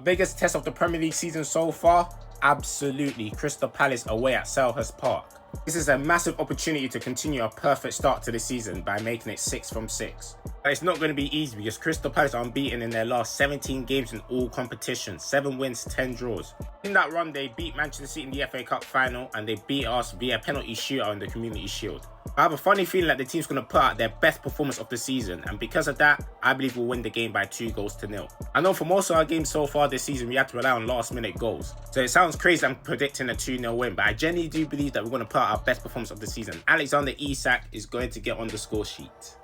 Biggest test of the Premier League season so far? Absolutely, Crystal Palace away at Selhurst Park. This is a massive opportunity to continue a perfect start to the season by making it 6 from 6. But it's not going to be easy because Crystal Palace are unbeaten in their last 17 games in all competitions, 7 wins, 10 draws. In that run, they beat Manchester City in the FA Cup final and they beat us via penalty shootout in the Community Shield. I have a funny feeling that the team's going to put out their best performance of the season, and because of that, I believe we'll win the game by 2-0. I know for most of our games so far this season, we had to rely on last-minute goals. So it sounds crazy I'm predicting a 2-0 win, but I genuinely do believe that we're going to put out our best performance of the season. Alexander Isak is going to get on the score sheet.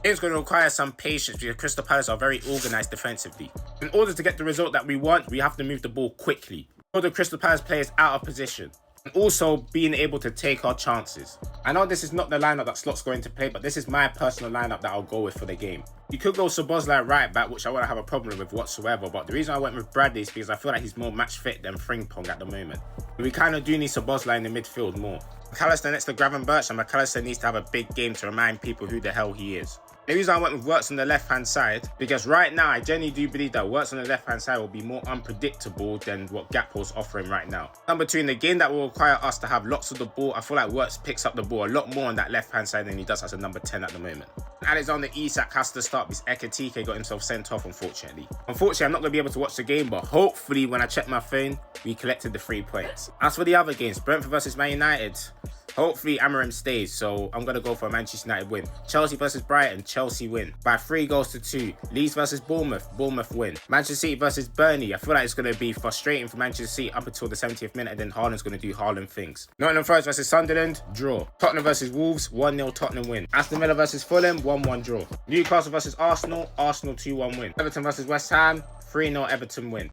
It's going to require some patience because Crystal Palace are very organised defensively. In order to get the result that we want, we have to move the ball quickly. Put the Crystal Palace players out of position. And also being able to take our chances. I know this is not the lineup that Slot's going to play, but this is my personal lineup that I'll go with for the game. You could go Szoboszlai right back, which I won't have a problem with whatsoever, but the reason I went with Bradley is because I feel like he's more match fit than Frimpong at the moment. We kind of do need Szoboszlai in the midfield more. McAllister next to Gravenberch, and McAllister needs to have a big game to remind people who the hell he is. The reason I went with Wirtz on the left-hand side, because right now I genuinely do believe that Wirtz on the left-hand side will be more unpredictable than what Gakpo's offering right now. Number 2, in the game that will require us to have lots of the ball, I feel like Wirtz picks up the ball a lot more on that left-hand side than he does as a number 10 at the moment. Alexander Isak has to start because Ekitike got himself sent off, unfortunately. Unfortunately, I'm not going to be able to watch the game, but hopefully when I check my phone, we collected the 3 points. As for the other games, Brentford versus Man United, hopefully Amorim stays, so I'm going to go for a Manchester United win. Chelsea versus Brighton, Chelsea win by 3-2. Leeds versus Bournemouth, Bournemouth win. Manchester City versus Burnley, I feel like it's going to be frustrating for Manchester City up until the 70th minute, and then Haaland's going to do Haaland things. Nottingham Forest versus Sunderland, draw. Tottenham versus Wolves, 1-0 Tottenham win. Aston Villa versus Fulham, 1-1 draw. Newcastle versus Arsenal, Arsenal 2-1 win. Everton versus West Ham, 3-0 Everton win.